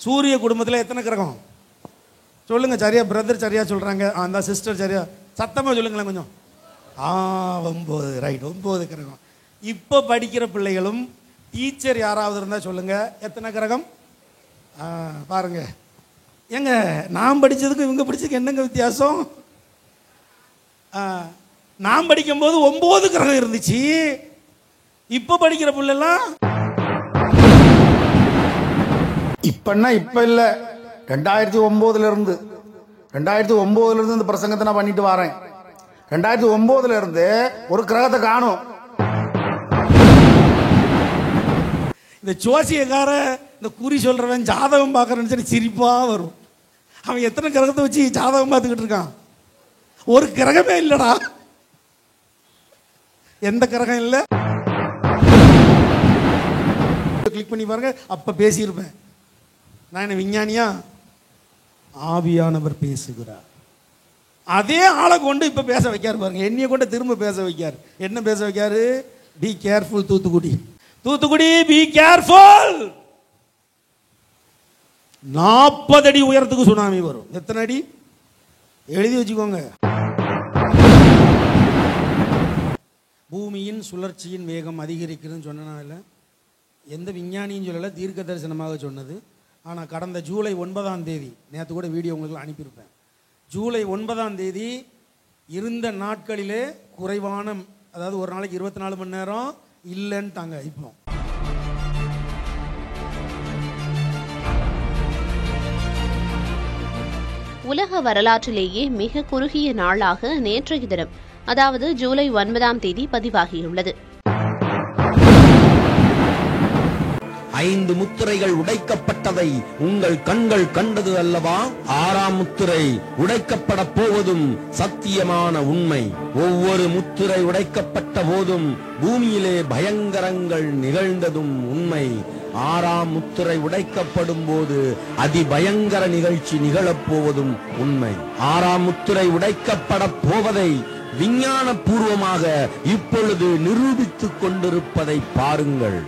சூரிய குடும்பத்தில் எத்தனை கிரகம் சொல்லுங்க? சரியா பிரதர் சரியா சொல்றாங்க, அந்த சிஸ்டர் சரியா சத்தமாக சொல்லுங்களேன் கொஞ்சம். 9, ரைட், 9 கிரகம். இப்போ படிக்கிற பிள்ளைகளும் டீச்சர் யாராவது இருந்தால் சொல்லுங்க எத்தனை கிரகம்? பாருங்க ஏங்க, நான் படித்ததுக்கும் இவங்க படிச்சதுக்கு என்னங்க வித்தியாசம்? நான் படிக்கும்போது 9 கிரகம் இருந்துச்சு, இப்போ படிக்கிற பிள்ளைலாம் இப்பன்னா இப்ப இல்ல, 2009 இருந்து இந்த பிரசங்கத்தை நான் பண்ணிட்டு வரேன். 2009 இருந்து ஒரு கிரகத்தை காணும். இந்த ஜோசியக்கார இந்த குறி சொல்றவன் ஜாதகம் பார்க்கறன்னு சொல்லி சிரிப்பா வரும். அவன் எத்தனை கிரகத்தை வச்சு ஜாதகம் பார்த்துக்கிட்டு இருக்கான்? ஒரு கிரகமே இல்லடா. எந்த கிரகம் இல்லை? கிளிக் பண்ணி பாருங்க, அப்ப பேசியிருப்பேன். நான் என்ன விஞ்ஞானியா? ஆவியானவர் பேசுகிறார். அதே ஆளை கொண்டு இப்ப பேச வைக்காரு பாருங்க. என்னைய கொண்டு திரும்ப பேச வைக்காரு. என்ன பேச வைக்காரு? Be careful Thoothukudi, be careful. 40 அடி உயரத்துக்கு சுனாமி வரும். எத்தனை அடி எழுதி வச்சுக்கோங்க. பூமியின் சுழற்சியின் வேகம் அதிகரிக்குதுன்னு சொன்னனால எந்த விஞ்ஞானியும் சொல்லலை, தீர்க்க தரிசனமாக சொன்னது. ஆனால் கடந்த ஜூலை 9ஆம் தேதி, நேற்று கூட வீடியோ உங்களுக்கு அனுப்பியிருப்பேன், ஜூலை 9ஆம் தேதி இருந்த நாட்களிலே குறைவான, அதாவது ஒரு நாளைக்கு 24 மணி நேரம் இல்லைன்ட்டாங்க. இப்போ உலக வரலாற்றிலேயே மிக குறுகிய நாளாக நேற்றைய தினம், அதாவது ஜூலை 9ஆம் தேதி பதிவாகியுள்ளது. 5 முத்திரைகள் உடைக்கப்பட்டதை உங்கள் கண்கள் கண்டது அல்லவா? 6ஆம் முத்திரை உடைக்கப்பட போவதும் சத்தியமான உண்மை. ஒவ்வொரு முத்திரை உடைக்கப்பட்ட போதும் பூமியிலே பயங்கரங்கள் நிகழ்ந்ததும் உண்மை. 6ஆம் முத்திரை உடைக்கப்படும் போது அதிபயங்கர நிகழ்ச்சி நிகழப்போவதும் உண்மை. 6ஆம் முத்திரை உடைக்கப்பட போவதை விஞ்ஞான பூர்வமாக இப்பொழுது நிரூபித்துக் கொண்டிருப்பதை பாருங்கள்.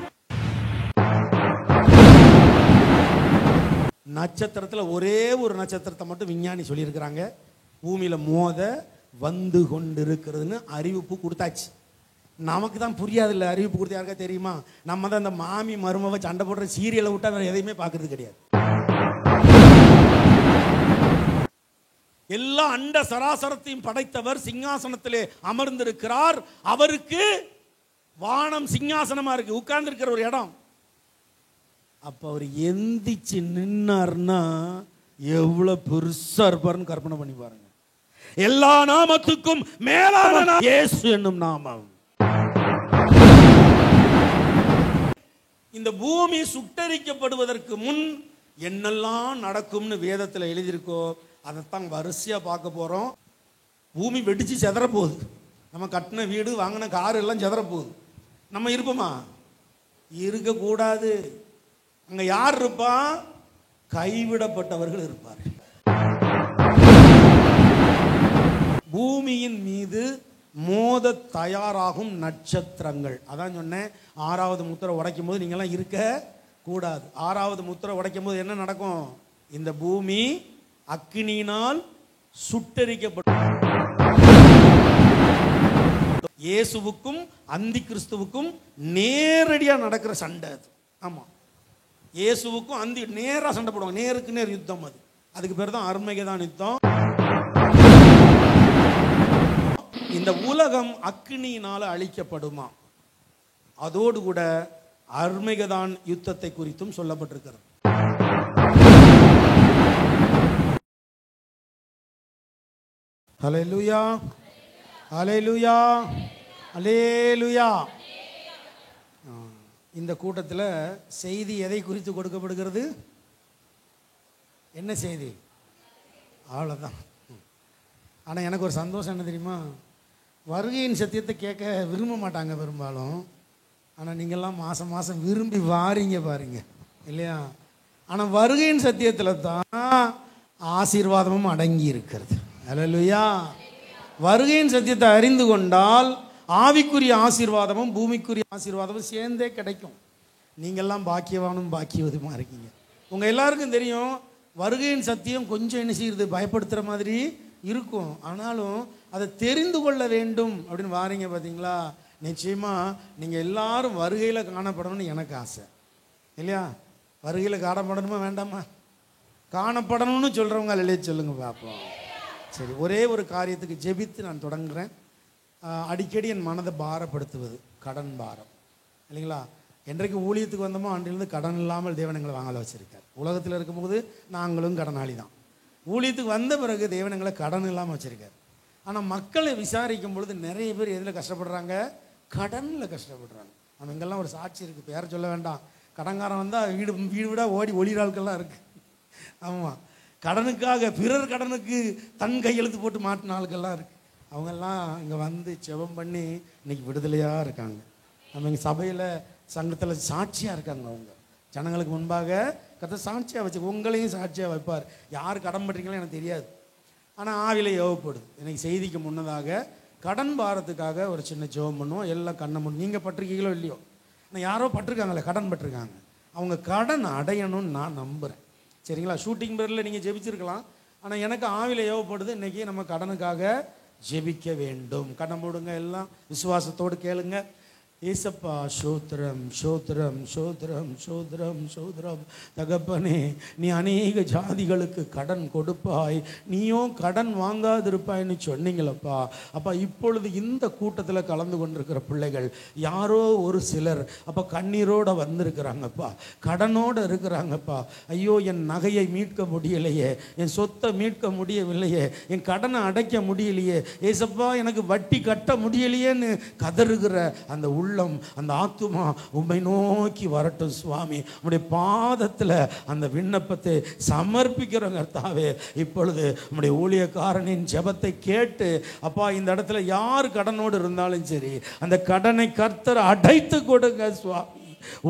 நட்சத்திரத்தில் ஒரே ஒரு நட்சத்திரத்தை மட்டும் விஞ்ஞானி சொல்லியிருக்கிறாங்க, பூமியில் மோத வந்து கொண்டிருக்கிறதுன்னு அறிவிப்பு கொடுத்தாச்சு. நமக்கு தான் புரியாது இல்லை, அறிவிப்பு கொடுத்து யாருக்கா தெரியுமா? நம்ம தான் இந்த மாமி மருமவை சண்டை போடுற சீரியலை விட்டா வேற எதையுமே பார்க்கறது கிடையாது. எல்லா அண்ட சராசரத்தையும் படைத்தவர் சிங்காசனத்திலே அமர்ந்திருக்கிறார். அவருக்கு வானம் சிங்காசனமா இருக்கு, உட்கார்ந்து இருக்கிற ஒரு இடம். அப்ப அவர் எந்திச்சு நின்னார்னா எவ்வளவு பெருசா இருப்பாருன்னு கற்பனை பண்ணி பாருங்க. எல்லா நாமத்துக்கும் மேலான இயேசு என்னும் நாமம். இந்த பூமி சுட்டரிக்கப்படுவதற்கு முன் என்னெல்லாம் நடக்கும்னு வேதத்தில் எழுதியிருக்கோ அதைத்தான் வரிசையா பார்க்க போறோம். பூமி வெடிச்சு செதற போகுது. நம்ம கட்டின வீடு, வாங்கின கார் எல்லாம் செதற போகுது. நம்ம இருப்போமா? இருக்கக்கூடாது. அங்க யார் இருப்பா? கைவிடப்பட்டவர்கள் இருப்பார்கள். பூமியின் மீது மோத தயாராகும் நட்சத்திரங்கள். அதான் சொன்னேன், 6வது முத்திரை உடைக்கும் போது நீங்கெல்லாம் இருக்க கூடாது. 6வது முத்திரை உடைக்கும் போது என்ன நடக்கும்? இந்த பூமி அக்கினியினால் சுட்டரிக்கப்படும். இயேசுவுக்கும் அந்தி கிறிஸ்துவுக்கும் நேரடியா நடக்கிற சண்டை அது. ஆமா, இயேசுவுக்கும் அந்தி நேரா சண்டை போடுவாங்க, நேருக்கு நேர் யுத்தம். அதுக்கு பேர் தான் அர்மகெதான் யுத்தம். இந்த உலகம் அக்கினியினால அழிக்கப்படுமா? அதோடு கூட அர்மகெதான் யுத்தத்தை குறித்தும் சொல்லப்பட்டிருக்கிறது. ஹல்லேலூயா, ஹல்லேலூயா, ஹல்லேலூயா. இந்த கூட்டத்தில் செய்தி எதை குறித்து கொடுக்கப்படுகிறது? என்ன செய்தி? அவ்வளோதான். ஆனால் எனக்கு ஒரு சந்தோஷம் என்ன தெரியுமா? வருகையின் சத்தியத்தை கேட்க விரும்ப மாட்டாங்க பெரும்பாலும். ஆனால் நீங்கள்லாம் மாதம் மாதம் விரும்பி வாரீங்க பாருங்க, இல்லையா? ஆனால் வருகையின் சத்தியத்தில் தான் ஆசீர்வாதமும் அடங்கி இருக்கிறது. ஹல்லேலூயா. வருகையின் சத்தியத்தை அறிந்து கொண்டால் ஆவிக்குரிய ஆசீர்வாதமும் பூமிக்குரிய ஆசீர்வாதமும் சேர்ந்தே கிடைக்கும். நீங்கள்லாம் பாக்கியவானும் பாக்கியவதுமா இருக்கீங்க. உங்கள் எல்லாருக்கும் தெரியும், வருகையின் சத்தியம் கொஞ்சம் என்ன செய்யுது, பயப்படுத்துகிற மாதிரி இருக்கும். ஆனாலும் அதை தெரிந்து கொள்ள வேண்டும் அப்படின்னு வாரீங்க பார்த்தீங்களா? நிச்சயமாக நீங்கள் எல்லாரும் வருகையில் காணப்படணும்னு எனக்கு ஆசை இல்லையா? வருகையில் காணப்படணுமா வேண்டாமா? காணப்படணும்னு சொல்கிறவங்க இல்லையே சொல்லுங்க பார்ப்போம். சரி, ஒரே ஒரு காரியத்துக்கு ஜெபித்து நான் தொடங்குறேன். அடிக்கடி என் மனதை பாரப்படுத்துவது கடன் பாரம் இல்லைங்களா? என்றைக்கு ஊழியத்துக்கு வந்தோமோ அன்றிலிருந்து கடன் இல்லாமல் தேவன் எங்களை வாங்கல வச்சுருக்கார். உலகத்தில் இருக்கும்போது நாங்களும் கடனாளி தான். ஊழியத்துக்கு வந்த பிறகு தேவன் எங்களை கடன் இல்லாமல் வச்சுருக்கார். ஆனால் மக்களை விசாரிக்கும் பொழுது நிறைய பேர் எதில் கஷ்டப்படுறாங்க? கடனில் கஷ்டப்படுறாங்க. நம்ம இங்கெல்லாம் ஒரு சாட்சி இருக்குது, பேர சொல்ல வேண்டாம். கடன்காரன் வந்தால் வீடு வீடாக ஓடி ஒளிராள்கள்லாம் இருக்குது. ஆமாம், கடனுக்காக பிறர் கடனுக்கு தன் கையெழுத்து போட்டு மாட்டின ஆட்கள்லாம் இருக்குது. அவங்கெல்லாம் இங்கே வந்து ஜெபம் பண்ணி இன்னைக்கு விடுதலையாக இருக்காங்க. நம்ம இங்கே சபையில் சங்கத்தில் சாட்சியாக இருக்காங்க. அவங்க ஜனங்களுக்கு முன்பாக கத்த சாட்சியாக வச்சு உங்களையும் சாட்சியாக வைப்பார். யார் கடன் பண்றீங்களோ எனக்கு தெரியாது, ஆனால் ஆவில ஏவப்படுது. எனக்கு செய்திக்கு முன்னதாக கடன் பாரத்துக்காக ஒரு சின்ன ஜெபம் பண்ணுவோம். எல்லாம் கண்ணை முன் நீங்கள் பட்டிருக்கீங்களோ இல்லையோ, ஆனால் யாரோ பட்டிருக்காங்களே, கடன் பட்டிருக்காங்க. அவங்க கடன் அடையணும்னு நான் நம்புகிறேன். சரிங்களா? ஷூட்டிங் பேரில் நீங்கள் ஜெபிச்சிருக்கலாம், ஆனால் எனக்கு ஆவில ஏவப்படுது இன்றைக்கி நம்ம கடனுக்காக ஜெபிக்க வேண்டும். கண்ணை மூடுங்க, எல்லாம் விசுவாசத்தோடு கேளுங்க. ஏசப்பா சோத்திரம் சோத்திரம் சோத்திரம் சோத்திரம் சோத்திரம். தகப்பனே, நீ அநேக ஜாதிகளுக்கு கடன் கொடுப்பாய், நீயும் கடன் வாங்காதிருப்பாய்ன்னு சொன்னீங்களப்பா. அப்பா, இப்பொழுது இந்த கூட்டத்தில் கலந்து கொண்டிருக்கிற பிள்ளைகள் யாரோ ஒரு சிலர் அப்போ கண்ணீரோடு வந்திருக்கிறாங்கப்பா, கடனோடு இருக்கிறாங்கப்பா. ஐயோ, என் நகையை மீட்க முடியலையே, என் சொத்தை மீட்க முடியவில்லையே, என் கடனை அடைக்க முடியலையே, ஏசப்பா எனக்கு வட்டி கட்ட முடியலையேன்னு கதறுகிற அந்த உள்ளம், அந்த ஆத்துமா உம்மை நோக்கி வரட்டும் சுவாமி. உம்முடைய பாதத்தில் அந்த விண்ணப்பத்தை சமர்ப்பிக்கிறோங்க கர்த்தாவே. இப்பொழுது உம்முடைய ஊழியக்காரனின் ஜெபத்தை கேட்டு அப்பா, இந்த இடத்துல யார் கடனோடு இருந்தாலும் சரி, அந்த கடனை கர்த்தர் அடைத்து கொடுங்க சுவாமி.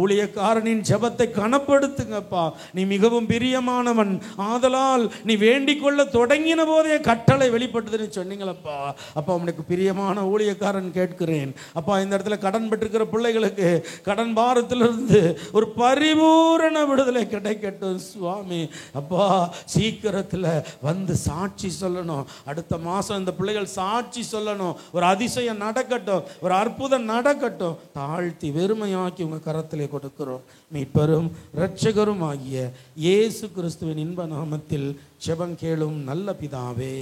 ஊழியக்காரனின் ஜெபத்தை கனப்படுத்துங்கப்பா. நீ மிகவும் பிரியமானவன், ஆதலால் நீ வேண்டிக் கொள்ள தொடங்கின போதே கட்டளை வெளிப்பட்டதுன்னு சொன்னீங்களப்பா. அப்பா, உனக்கு பிரியமான ஊழியக்காரன் கேட்கிறேன் அப்பா, இந்த இடத்துல கடன் பெற்றிருக்கிற பிள்ளைகளுக்கு கடன் பாரத்திலிருந்து ஒரு பரிபூரண விடுதலை கிடைக்கட்டும் சுவாமி. அப்பா, சீக்கிரத்தில் வந்து சாட்சி சொல்லணும். அடுத்த மாதம் இந்த பிள்ளைகள் சாட்சி சொல்லணும். ஒரு அதிசயம் நடக்கட்டும், ஒரு அற்புதம் நடக்கட்டும். தாழ்த்தி வெறுமையாக்கி உங்க கரத்திலே கொடுக்கிறோம். மீட்பரும் இரட்சகரும் ஆகிய இயேசு கிறிஸ்துவின் இன்ப நாமத்தில் ஜெபம் கேளும் நல்ல பிதாவே.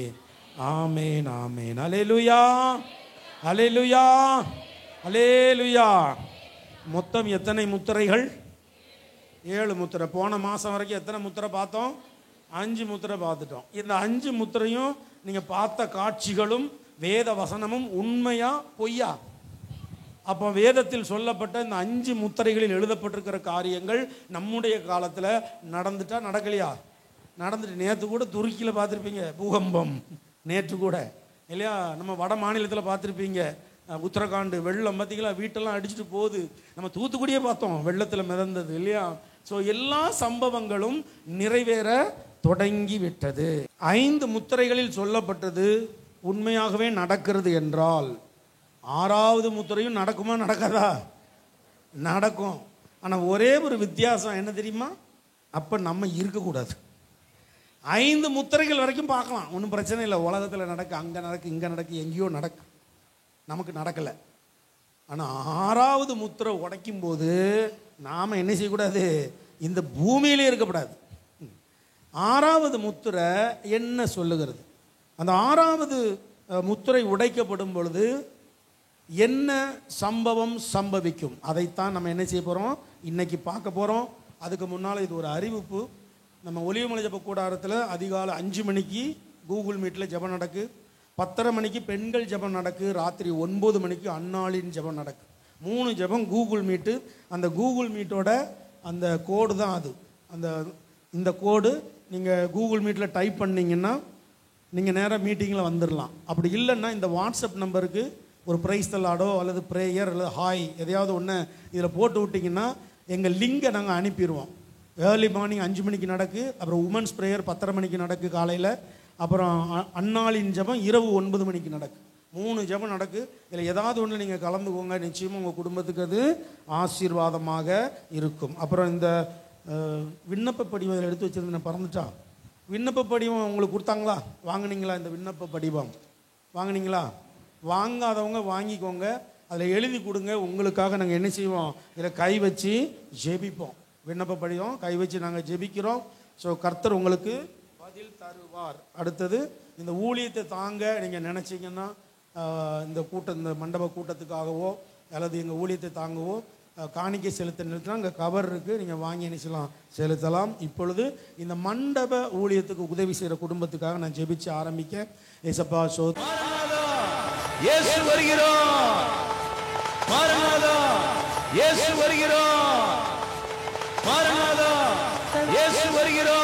ஆமேன் ஆமேன். அல்லேலூயா அல்லேலூயா அல்லேலூயா. மொத்தம் எத்தனை முத்திரைகள்? 7 முத்திரை. போன மாதம் வரைக்கும் எத்தனை முத்திரை பார்த்தோம்? 5 முத்திரை பார்த்துட்டோம். இந்த 5 முத்திரையும் நீங்கள் பார்த்த காட்சிகளும் வேத வசனமும் உண்மையா பொய்யா? அப்போ வேதத்தில் சொல்லப்பட்ட இந்த 5 முத்திரைகளில் எழுதப்பட்டிருக்கிற காரியங்கள் நம்முடைய காலத்தில் நடந்துட்டா நடக்கலையா? நடந்துட்டு. நேற்று கூட துருக்கியில் பார்த்துருப்பீங்க பூகம்பம், நேற்று கூட இல்லையா? நம்ம வட மாநிலத்தில் பார்த்துருப்பீங்க உத்தரகாண்ட் வெள்ளம், பார்த்தீங்களா? வீட்டெல்லாம் அடிச்சுட்டு போகுது. நம்ம தூத்துக்குடியே பார்த்தோம், வெள்ளத்தில் மிதந்தது இல்லையா? ஸோ எல்லா சம்பவங்களும் நிறைவேற தொடங்கி விட்டது. 5 முத்திரைகளில் சொல்லப்பட்டது உண்மையாகவே நடக்கிறது என்றால் 6வது முத்திரையும் நடக்குமா நடக்காதா? நடக்கும். ஆனால் ஒரே ஒரு வித்தியாசம் என்ன தெரியுமா? அப்போ நம்ம இருக்கக்கூடாது. 5 முத்திரைகள் வரைக்கும் பார்க்கலாம், ஒன்றும் பிரச்சனை இல்லை. உலகத்தில் நடக்கு, அங்கே நடக்கு, இங்கே நடக்கு, எங்கேயோ நடக்கு, நமக்கு நடக்கலை. ஆனால் 6வது முத்திரை உடைக்கும் போது நாம் என்ன செய்யக்கூடாது? இந்த பூமியிலே இருக்கக்கூடாது. 6வது முத்திரை என்ன சொல்லுகிறது? அந்த 6வது முத்திரை உடைக்கப்படும் பொழுது என்ன சம்பவம் சம்பவிக்கும்? அதைத்தான் நம்ம என்ன செய்ய போகிறோம், இன்னைக்கு பார்க்க போகிறோம். அதுக்கு முன்னால் இது ஒரு அறிவிப்பு. நம்ம ஒலிவமலை ஜெப கூடாரத்தில் அதிகாலை 5 மணிக்கு கூகுள் மீட்டில் ஜெபம் நடக்கு, 10:30 மணிக்கு பெண்கள் ஜெபம் நடக்கு, ராத்திரி 9 மணிக்கு அன்னாளின் ஜெபம் நடக்கு. 3 ஜெபம் கூகுள் மீட்டு. அந்த கூகுள் மீட்டோட அந்த கோடு தான் அது. இந்த கோடு நீங்கள் கூகுள் மீட்டில் டைப் பண்ணிங்கன்னா நீங்கள் நேராக மீட்டிங்கில் வந்துடலாம். அப்படி இல்லைன்னா இந்த வாட்ஸ்அப் நம்பருக்கு ஒரு ப்ரைஸ் தள்ளாடோ அல்லது ப்ரேயர் அல்லது ஹாய் எதையாவது ஒன்று இதில் போட்டு விட்டிங்கன்னா எங்கள் லிங்கை நாங்கள் அனுப்பிடுவோம். ஏர்லி மார்னிங் 5 மணிக்கு நடக்கு, அப்புறம் உமன்ஸ் ப்ரேயர் 10:30 மணிக்கு நடக்கு காலையில், அப்புறம் அன்னாளின் ஜெபம் இரவு 9 மணிக்கு நடக்கு. 3 ஜெபம் நடக்கு. இதில் ஏதாவது ஒன்று நீங்கள் கலந்துக்கோங்க, நிச்சயமாக உங்கள் குடும்பத்துக்கு அது ஆசீர்வாதமாக இருக்கும். அப்புறம் இந்த விண்ணப்ப படிவம் அதில் எடுத்து வச்சுருந்தேன், பறந்துட்டா. விண்ணப்ப படிவம் உங்களுக்கு கொடுத்தாங்களா? வாங்கினீங்களா? இந்த விண்ணப்ப படிவம் வாங்கினீங்களா? வாங்காதவங்க வாங்கிக்கோங்க. அதில் எழுதி கொடுங்க. உங்களுக்காக நாங்கள் என்ன செய்வோம்? இதில் கை வச்சு ஜெபிப்போம். விண்ணப்ப படிவம் கை வச்சு நாங்கள் ஜெபிக்கிறோம். ஸோ கர்த்தர் உங்களுக்கு பதில் தருவார். அடுத்தது, இந்த ஊழியத்தை தாங்க நீங்கள் நினச்சிங்கன்னா இந்த மண்டப கூட்டத்துக்காகவோ அல்லது எங்கள் ஊழியத்தை தாங்கவோ காணிக்கை செலுத்த நிறுத்தினா அங்கே கவர் இருக்குது, நீங்கள் வாங்கி நினைச்சலாம் செலுத்தலாம். இப்பொழுது இந்த மண்டப ஊழியத்துக்கு உதவி செய்கிற குடும்பத்துக்காக நான் ஜெபிச்சு ஆரம்பிக்க. ஏசப்பா இயேசு வருகிறோம், மாரநாதா இயேசு வருகிறோம், மாரநாதா இயேசு வருகிறோம்.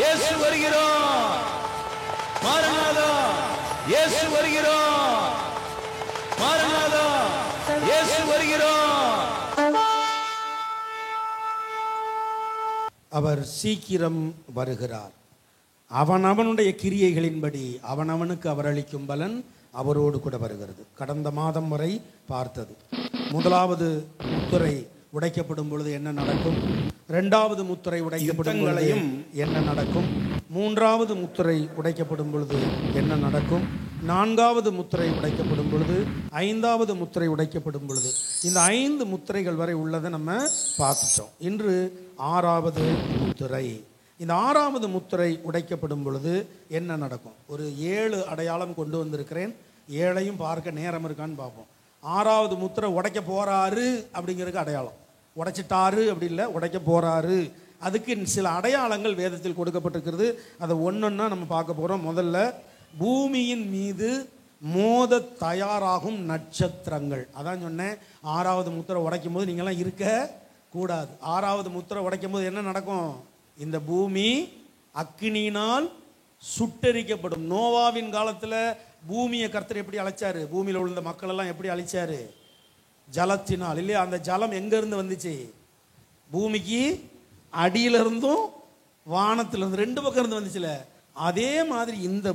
இயேசு வருகிறோம், மாரநாதா இயேசு வருகிறோம், மாரநாதா இயேசு வருகிறோம். அவர் சீக்கிரம் வருகிறார். அவனவனுடைய கிரியைகளின்படி அவனவனுக்கு அவர் அளிக்கும் பலன் அவரோடு கூட வருகிறது. கடந்த மாதம் வரை பார்த்தது. முதலாவது முத்திரை உடைக்கப்படும் பொழுது என்ன நடக்கும், இரண்டாவது முத்திரை உடைக்கப்படும் பொழுது என்ன நடக்கும், மூன்றாவது முத்திரை உடைக்கப்படும் பொழுது என்ன நடக்கும், நான்காவது முத்திரை உடைக்கப்படும் பொழுது, ஐந்தாவது முத்திரை உடைக்கப்படும் பொழுது, இந்த 5 முத்திரைகள் வரை உள்ளதை நம்ம பார்த்துட்டோம். இன்று 6வது முத்திரை. இந்த 6வது முத்திரை உடைக்கப்படும் பொழுது என்ன நடக்கும்? ஒரு 7 அடையாளம் கொண்டு வந்திருக்கிறேன். 7ஐயும் பார்க்க நேரம் இருக்கான்னு பார்ப்போம். 6வது முத்திரை உடைக்க போறாரு அப்படிங்கிறதுக்கு அடையாளம். உடைச்சிட்டாரு அப்படி இல்லை, உடைக்க போறாரு. அதுக்கு சில அடையாளங்கள் வேதத்தில் கொடுக்கப்பட்டிருக்கிறது. அதை ஒன்னொன்னா நம்ம பார்க்க போறோம். முதல்ல, பூமியின் மீது மோத தயாராகும் நட்சத்திரங்கள். அதான் சொன்னேன், 6வது முத்திரை உடைக்கும் போது நீங்களாம் இருக்க கூடாது. 6வது முத்திரை உடைக்கும் போது என்ன நடக்கும்? இந்த பூமி அக்கினியினால் சுட்டரிக்கப்படும். நோவாவின் காலத்தில் பூமியை கர்த்தர் எப்படி அழைச்சாரு? பூமியில் உள்ள மக்கள் எல்லாம் எப்படி அழைச்சாரு? ஜலத்தினால் இல்லையா? அந்த ஜலம் எங்கிருந்து வந்துச்சு? பூமிக்கு அடியிலிருந்தும் வானத்திலிருந்து 2 பக்கம் இருந்து வந்துச்சுல. அதே மாதிரி இந்த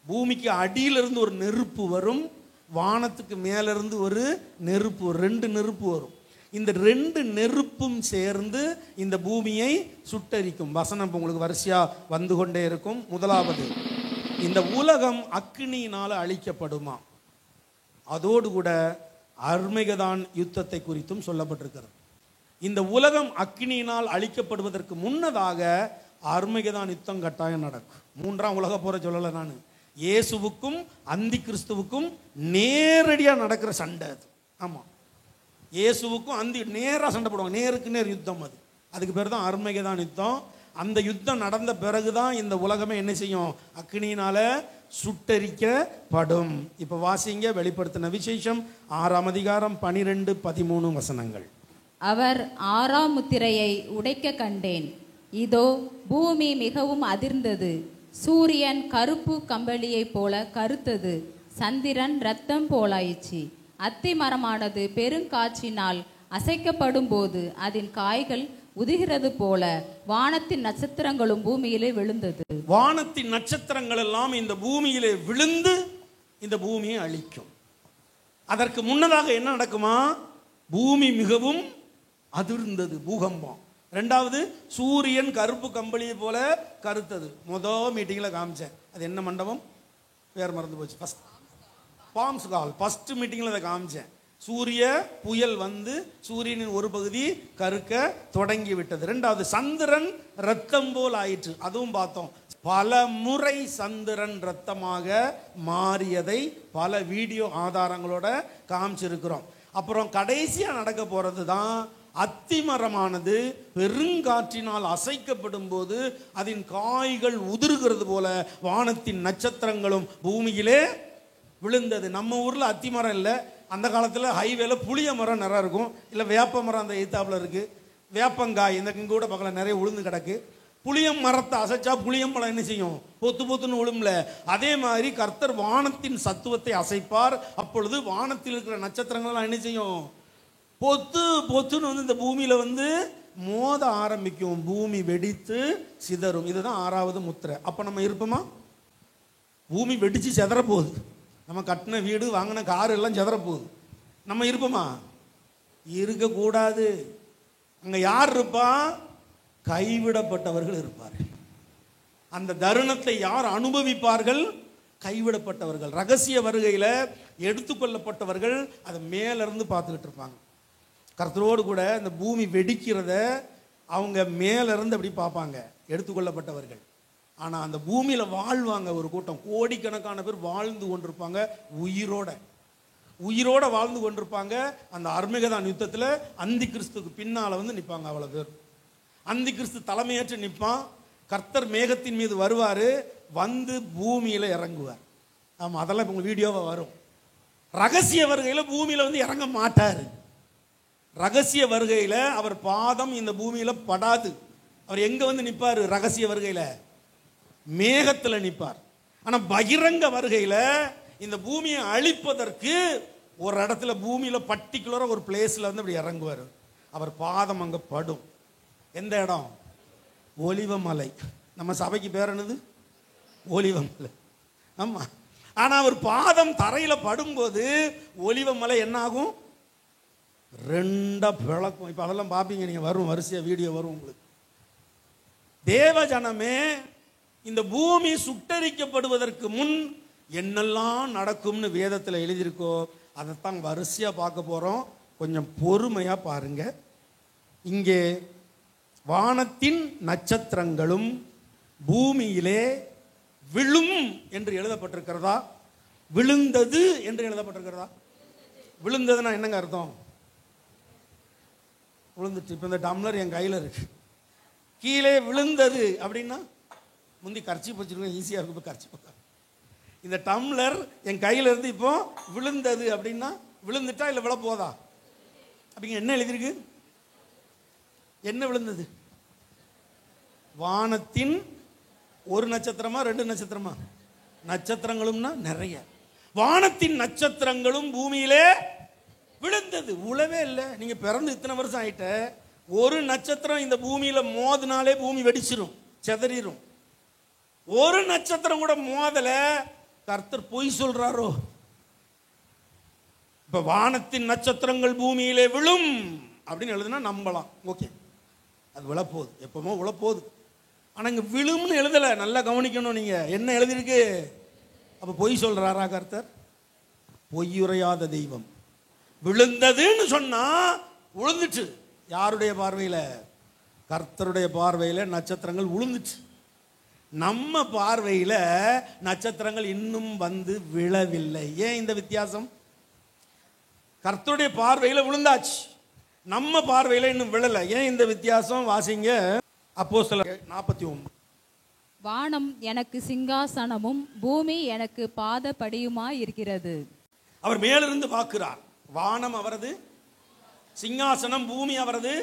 பூமிக்கு அடியிலிருந்து ஒரு நெருப்பு வரும், வானத்துக்கு மேலிருந்து ஒரு நெருப்பு வரும். 2 நெருப்பு வரும். இந்த 2 நெருப்பும் சேர்ந்து இந்த பூமியை சுட்டரிக்கும். வசனம் உங்களுக்கு வரிசையா வந்து கொண்டே இருக்கும். முதலாவது, இந்த உலகம் அக்கினியினால அழிக்கப்படுமா? அதோடு கூட அர்மகெதான் யுத்தத்தை குறித்தும் சொல்லப்பட்டிருக்கிறது. இந்த உலகம் அக்கினியினால் அழிக்கப்படுவதற்கு முன்னதாக அர்மகெதான் யுத்தம் கட்டாயம் நடக்கும். 3ஆம் உலக போற சொல்லலை நான். இயேசுவுக்கும் அந்தி கிறிஸ்துவுக்கும் நேரடியாக நடக்கிற சண்டை அது. ஆமாம், இயேசுவுக்கும் நேராக சண்டை போடுவாங்க. நேருக்கு நேர் யுத்தம் அது. அதுக்கு பேர் தான் அர்மகெதான் யுத்தம். அந்த யுத்தம் நடந்த பிறகுதான் இந்த உலகமே என்ன செய்யும்? அக்கினியினால சுட்டரிக்கப்படும். இப்ப வாசிங்க, வெளிப்படுத்தின விசேஷம் 6ஆம் அதிகாரம் 12-13 வசனங்கள். அவர் 6ஆம் முத்திரையை உடைக்க கண்டேன். இதோ பூமி மிகவும் அதிர்ந்தது. சூரியன் கருப்பு கம்பளியைப் போல கருத்தது. சந்திரன் இரத்தம் போலாயிற்று. அத்தி மரமானது பெருங்காற்றினால் அசைக்கப்படும் போது அதன் காய்கள் உதிர்கிறது போல வானத்தின் நட்சத்திரங்களும் பூமியிலே விழுந்தது. வானத்தின் நட்சத்திரங்கள் எல்லாம் இந்த பூமியிலே விழுந்து இந்த பூமியை அழிக்கும். அதற்கு முன்னதாக என்ன நடக்குமா? பூமி மிகவும் அதிர்ந்தது, பூகம்பம். 2வது, சூரியன் கருப்பு கம்பளியை போல கருத்தது. முதல் மீட்டிங்கில் காமிச்சேன். அது என்ன மண்டபம்? பேர் மறந்து போச்சு. பாம்ஸ் கால். ஃபர்ஸ்ட் மீட்டிங்கில் அதை காமிச்சேன். சூரிய புயல் வந்து சூரியனின் ஒரு பகுதி கருக்க தொடங்கி விட்டது. 2வது, சந்திரன் ரத்தம் போல் ஆயிற்று. அதுவும் பார்த்தோம். பல முறை சந்திரன் ரத்தமாக மாறியதை பல வீடியோ ஆதாரங்களோட காமிச்சிருக்கிறோம். அப்புறம் கடைசியா நடக்க போறது தான், அத்திமரமானது பெருங்காற்றினால் அசைக்கப்படும் போது அதன் காய்கள் உதிர்கிறது போல வானத்தின் நட்சத்திரங்களும் பூமியிலே விழுந்தது. நம்ம ஊர்ல அத்திமரம் இல்லை. அந்த காலத்தில் ஹைவேல புளிய மரம் நிறைய இருக்கும், இல்லை வேப்ப மரம் அந்த எய்த்தாப்பில் இருக்குது. வேப்பங்காய் இந்த கூட பக்கத்தில் நிறைய உளுந்து கிடக்கு. புளியம் மரத்தை அசைச்சா புளியம்பழம் என்ன செய்யும்? பொத்து பொத்துன்னு விழும்ல. அதே மாதிரி கர்த்தர் வானத்தின் சத்துவத்தை அசைப்பார். அப்பொழுது வானத்தில் இருக்கிற நட்சத்திரங்கள்லாம் என்ன செய்யும்? பொத்து பொத்துன்னு வந்து இந்த பூமியில வந்து மோத ஆரம்பிக்கும். பூமி வெடித்து சிதறும். இதுதான் 6வது முத்திரை. அப்ப நம்ம இருப்போமா? பூமி வெடிச்சு சிதற போகுது. நம்ம கட்டின வீடு, வாங்கின கார் எல்லாம் சிதற போகுது. நம்ம இருப்போமா? இருக்கக்கூடாது. அங்க யார் இருப்பா? கைவிடப்பட்டவர்கள் இருப்பார்கள். அந்த தருணத்தை யார் அனுபவிப்பார்கள்? கைவிடப்பட்டவர்கள். ரகசிய வருகையில எடுத்துக்கொள்ளப்பட்டவர்கள் அதை மேல இருந்து பார்த்துக்கிட்டு இருப்பாங்க. கர்த்தரோடு கூட இந்த பூமி வெடிக்கிறத அவங்க மேல இருந்து அப்படி பார்ப்பாங்க, எடுத்துக்கொள்ளப்பட்டவர்கள். ஆனா அந்த பூமியில வாழ்வாங்க ஒரு கூட்டம், கோடிக்கணக்கான பேர் வாழ்ந்து கொண்டிருப்பாங்க. உயிரோட வாழ்ந்து கொண்டிருப்பாங்க. அந்த அர்மகதான் யுத்தத்தில் அந்தி கிறிஸ்துக்கு பின்னால வந்து நிற்பாங்க அவ்வளவு பேர். அந்தி கிறிஸ்து தலைமையேற்று நிற்பான். கர்த்தர் மேகத்தின் மீது வருவார், வந்து பூமியில இறங்குவார். ஆமாம், அதெல்லாம் இப்போ உங்கள் வீடியோவாக வரும். ரகசிய வருகையில் பூமியில வந்து இறங்க மாட்டார். ரகசிய வருகையில் அவர் பாதம் இந்த பூமியில படாது. அவர் எங்க வந்து நிற்பார்? ரகசிய வருகையில் மேகத்தில் நிற்பார். ஆனால் பகிரங்க வருகையில் இந்த பூமியை அழிப்பதற்கு ஒரு இடத்துல பூமியில பர்டிகுலராக ஒரு பிளேஸ்ல வந்து அப்படி இறங்குவார். அவர் பாதம் அங்கே படும். எந்த இடம்? ஒலிவமலை. நம்ம சபைக்கு பேர் என்னது? ஒலிவமலை. ஆமா. ஆனா அவர் பாதம் தரையில படும்போது ஒலிவமலை என்ன ஆகும்? 2 பிளக்கும். இப்ப அதெல்லாம் பாப்பீங்க நீங்க, வரும் வரிசையா வீடியோ வரும் உங்களுக்கு. தேவ ஜனமே, இந்த பூமி சுட்டரிக்கப்படுவதற்கு முன் என்னெல்லாம் நடக்கும்னு வேதத்தில் எழுதியிருக்கோ அதைத்தான் வரிசையா பார்க்க போறோம். கொஞ்சம் பொறுமையா பாருங்க. இங்கே வானத்தின் நட்சத்திரங்களும் பூமியிலே விழும் என்று எழுதப்பட்டிருக்கிறதா? விழுந்தது என்று எழுதப்பட்டிருக்கிறதா? விழுந்ததுன்னா என்னங்க அர்த்தம்? விழுந்துட்டு. இப்போ இந்த டம்ளர் என் கையில் இருக்கு, கீழே விழுந்தது அப்படின்னா முந்தி கர்ச்சி வச்சிருக்கோம், ஈஸியாக இருக்கும். இப்போ கர்ச்சி போட்டா இந்த டம்ளர் என் கையில் இருந்து இப்போ விழுந்தது அப்படின்னா விழுந்துட்டா இல்லை விழ போதா? அப்படிங்க என்ன எழுதியிருக்கு? என்ன விழுந்தது? வானத்தின் ஒரு நட்சத்திரமா 2 நட்சத்திரமா? நட்சத்திரங்களும்னா நிறைய. வானத்தின் நட்சத்திரங்களும் பூமியிலே விழுந்தது. உழவே இல்லை. நீங்க பிறந்து இத்தனை வருஷம் ஆயிட்ட, ஒரு நட்சத்திரம் இந்த பூமியில மோதினாலே பூமி வெடிச்சிரும், செதறிடும். ஒரு நட்சத்திரம் கூட மோதல. கர்த்தர் பொய் சொல்றாரோ? இப்ப வானத்தின் நட்சத்திரங்கள் பூமியிலே விழும் அப்படின்னு எழுதுனா நம்பலாம். ஓகே, அது விழப்போகுது, எப்பவுமோ விழப்போகுது. ஆனா இங்க விழும்னு எழுதல. நல்லா கவனிக்கணும். நீங்க என்ன எழுதிருக்கு? அப்ப பொய் சொல்றாரா கர்த்தர்? பொய்யுரையாத தெய்வம். விழுந்ததுன்னு சொன்னா விழுந்துச்சு. யாருடைய பார்வையில? கர்த்தருடைய பார்வையில நட்சத்திரங்கள் விழுந்துச்சு. நம்ம பார்வையில நட்சத்திரங்கள் இன்னும் வந்து விழவில்லை. ஏன் இந்த வித்தியாசம்? கர்த்தருடைய பார்வையில விழுந்தாச்சு, நம்ம பார்வையில இன்னும் விழல. ஏன் இந்த வித்தியாசம்? வாசிங்க அப்போஸ்தலர் 49. வானம் எனக்கு சிங்காசனமும் பூமி எனக்கு பாதப்படியுமாய் இருக்கிறது. அவர் மேலிருந்து பார்க்கிறார். வானம் அவரது சிங்காசனம், பூமி அவரது.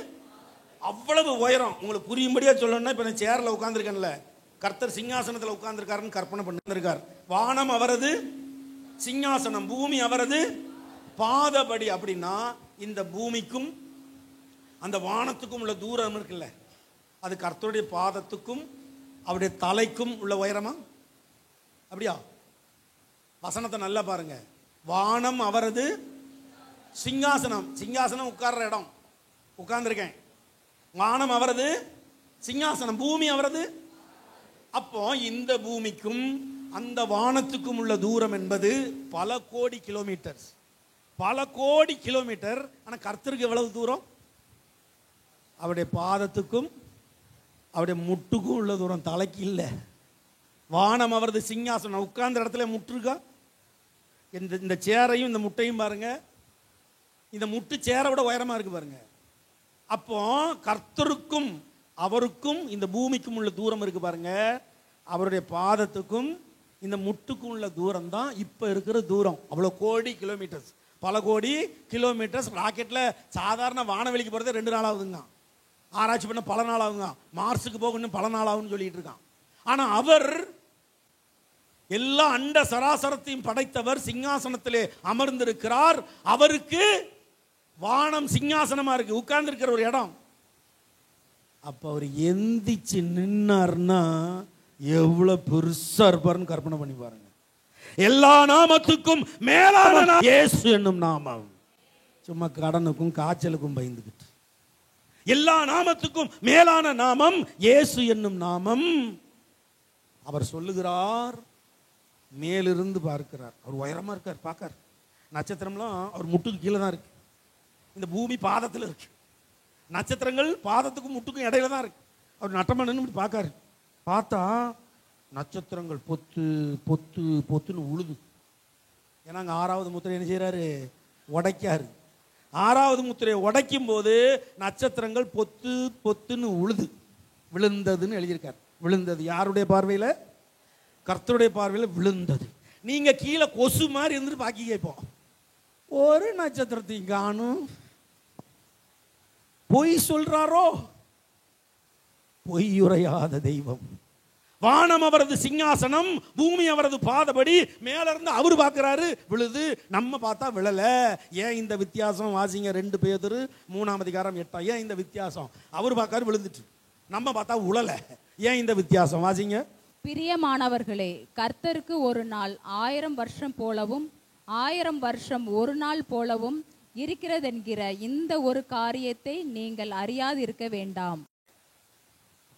அவ்வளவு உயரம். உங்களுக்கு புரியும்படியா சொல்லணும்னா, இப்ப நான் சேர்ல உட்கார்ந்துருக்கேன்ல, கர்த்தர் சிங்காசனத்தில் உட்கார்ந்துருக்காருன்னு கற்பனை பண்ணிருக்கார். வானம் அவரது சிங்காசனம், பூமி அவரது பாதபடி. அப்படின்னா இந்த பூமிக்கும் அந்த வானத்துக்கும் உள்ள தூரம் இருக்குல்ல, அது கர்த்தருடைய பாதத்துக்கும் அவருடைய தலைக்கும் உள்ள உயரமா? அப்படியா? வசனத்தை நல்லா பாருங்க. வானம் அவரது சிங்காசனம், சிங்காசனம் உட்கார்ற இடம், உட்கார்ந்துருக்கேன். வானம் அவரது சிங்காசனம், பூமி அவரது. அப்போ இந்த பூமிக்கும் அந்த வானத்துக்கும் உள்ள தூரம் என்பது பல கோடி கிலோமீட்டர், பல கோடி கிலோமீட்டர். ஆனால் கர்த்தருக்கு எவ்வளவு தூரம்? அவருடைய பாதத்துக்கும் அவருடைய முட்டுக்கும் உள்ள தூரம், தலைக்கு இல்லை. வானம் அவரது சிங்காசனம், உட்கார்ந்த இடத்துல முட்டுருக்கா? இந்த சேரையும் இந்த முட்டையும் பாருங்க, இந்த முட்டு சேரை விட உயரமா இருக்கு பாருங்க. அப்போ கர்த்தருக்கும் அவருக்கும் இந்த பூமிக்கும் உள்ள தூரம் இருக்கு பாருங்க. அவருடைய பாதத்துக்கும் இந்த முட்டுக்கும் உள்ள தூரம் தான் இப்ப இருக்கிற தூரம். அவ்வளவு கோடி கிலோமீட்டர்ஸ், பல கோடி கிலோமீட்டர்ஸ். ராக்கெட்ல சாதாரண வானவெளிக்கு போறதே 2 நாள் ஆகுதுங்க. ஆராய்ச்சி பண்ண பல நாள் ஆகுங்க, மார்ஸுக்கு போகணும் பல நாள் ஆகும்னு சொல்லிட்டு இருக்கான். ஆனா அவர் எல்லா அண்ட சராசரத்தையும் படைத்தவர் சிங்காசனத்திலே அமர்ந்திருக்கிறார். அவருக்கு வானம் சிங்காசனமா இருக்கு, உட்கார்ந்து இருக்கிற ஒரு இடம். அப்ப அவர் எந்திச்சு நின்னார்னா எவ்வளவு பெருசா இருப்பாருன்னு கற்பனை பண்ணி பாருங்க. எல்லா நாமத்துக்கும் மேலான இயேசு என்னும் நாமம். சும்மா கடனுக்கும் காய்ச்சலுக்கும் பயந்துகிட்டு, எல்லா நாமத்துக்கும் மேலான நாமம் இயேசு என்னும் நாமம். அவர் சொல்லுகிறார், மேலிருந்து பார்க்கிறார். அவர் உயரமா இருக்கார், பார்க்கார். நட்சத்திரம்லாம் அவர் முட்டுக்கு கீழே தான் இருக்கு. இந்த பூமி பாதத்தில் இருக்கு, நட்சத்திரங்கள் பாதத்துக்கும் முட்டுக்கும் இடையில தான் இருக்கு. அவர் நட்டமா நின்று பார்க்காரு. பார்த்தா நட்சத்திரங்கள் பொத்து பொத்து பொத்துன்னு உழுது. ஏன்னா அங்கே 6வது முத்திரை என்ன செய்யறாரு? உடைக்காரு. 6வது முத்திரையை உடைக்கும் போது நட்சத்திரங்கள் பொத்து பொத்துன்னு உழுது, விழுந்ததுன்னு எழுதியிருக்கார். விழுந்தது யாருடைய பார்வையில்? கர்த்தருடைய பார்வையில் விழுந்தது. நீங்க கீழே கொசு மாதிரி இருந்துட்டு பாக்கி கேட்போம், ஒரு நட்சத்திரத்தையும் காணும். பொய் சொல்றாரோ? பொய்யுரையாத தெய்வம். வானம் அவரது சிங்காசனம், பூமி அவரது பாதபடி. மேல இருந்து அவரு பார்க்கிறாரு, விழுது. நம்ம பார்த்தா விழல. ஏன் இந்த வித்தியாசம்? வாசிங்க 2 பேதுரு 3ஆம் அதிகாரம் 8. ஏன் இந்த வித்தியாசம்? அவரு பார்க்காரு, விழுந்துட்டு. நம்ம பார்த்தா உழல. ஏன் இந்த வித்தியாசம்? வாசிங்க. பிரியமானவர்களே, கர்த்தருக்கு ஒரு நாள் 1000 வருஷம் போலவும் 1000 வருஷம் ஒரு நாள் போலவும் இருக்கிறதென்கிற இந்த ஒரு காரியத்தை நீங்கள் அறியாது இருக்க வேண்டாம்.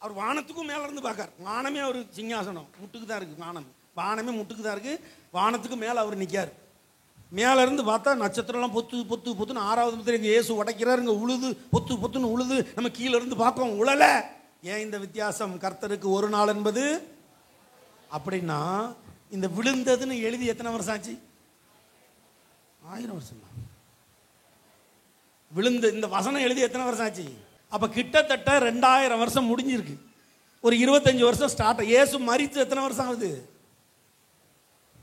அவர் வானத்துக்கும் மேல இருந்து பார்க்கார். வானமே ஒரு சிங்காசனம், முட்டுக்கு தான் இருக்கு. வானமே முட்டுக்கு தான் இருக்கு. வானத்துக்கு மேல அவர் நிற்கார். மேல இருந்து பார்த்தா நட்சத்திரம்லாம் பொத்து பொத்து பொத்துன்னு 6வது முத்திரை இயேசு உடைக்கிறாருங்க, உழுது, பொத்து பொத்துன்னு உழுது. நம்ம கீழே இருந்து பார்ப்போம், உழல. ஏன் இந்த வித்தியாசம்? கர்த்தருக்கு ஒரு நாள் என்பது அப்படின்னா, இந்த விழுந்ததுன்னு எழுதி எத்தனை வருஷம் ஆச்சு? 1000 வருஷம் தான். விழுந்து இந்த வசனம் எழுதி எத்தனை வருஷம் ஆச்சு? அப்ப கிட்டத்தட்ட 2000 வருஷம் முடிஞ்சிருக்கு. ஒரு 25 வருஷம் ஸ்டார்ட். இயேசு மரித்து எத்தனை வருஷம் ஆகுது?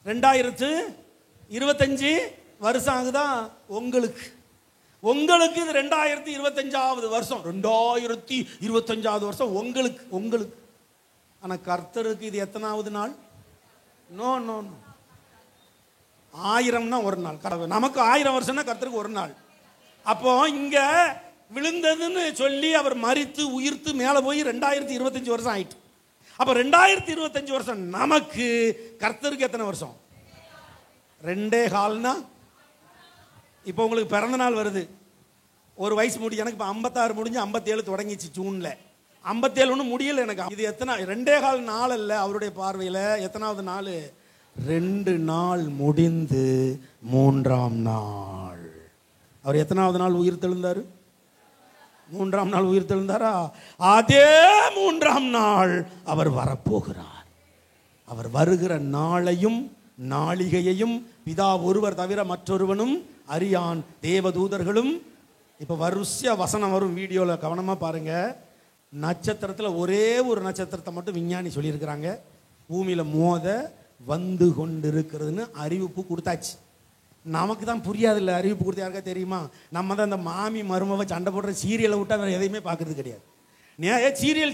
2025 வருஷம் ஆகுதா? உங்களுக்கு இது 2025வது வருஷம். 2025வது வருஷம் உங்களுக்கு. ஆனா கர்த்தருக்கு இது எத்தனாவது நாள்? No no no. 1000னா ஒரு நாள். நமக்கு 1000 வருஷம்னா கர்த்தருக்கு ஒரு நாள். அப்போ இங்க விழுந்ததுன்னு சொல்லி அவர் மரித்து உயிர்த்து மேலே போய் 2025 வருஷம் ஆயிட்டு. அப்ப 2025 வருஷம் நமக்கு. கர்த்தருக்கு எத்தனை வருஷம்? 2.25. இப்போ உங்களுக்கு பிறந்த நாள் வருது, ஒரு வயசு முடிஞ்சு. எனக்கு இப்போ 56 முடிஞ்சு 57 தொடங்கிச்சு ஜூன்ல. 57 ஒன்றும் முடியல எனக்கு. இது எத்தனை? 2.25 நாள் அல்ல அவருடைய பார்வையில். எத்தனாவது நாள்? 2 நாள் முடிந்து 3ஆம் நாள். அவர் எத்தனாவது நாள் உயிர் தெழுந்தாரு? 3ஆம் நாள் உயிர் தெழுந்தாரா? அதே 3ஆம் நாள் அவர் வரப்போகிறார். அவர் வருகிற நாளையும் நாளிகையையும் பிதா ஒருவர் தவிர மற்றொருவனும் அறியான், தேவதூதர்களும். இப்ப வரிசையா வசனம் வரும், வீடியோல கவனமா பாருங்க. நட்சத்திரத்துல ஒரே ஒரு நட்சத்திரத்தை மட்டும் விஞ்ஞானி சொல்லியிருக்கிறாங்க, பூமியில மோத வந்து கொண்டிருக்கிறதுன்னு அறிவிப்பு கொடுத்தாச்சு. நமக்கு தான் புரியாது இல்லை. அறிவிப்பு கொடுத்து யாருக்கா தெரியுமா? நம்ம தான் இந்த மாமி மருமவை சண்டை போடுற சீரியலை விட்டு வேறு எதையுமே பார்க்கறது கிடையாது. சீரியல்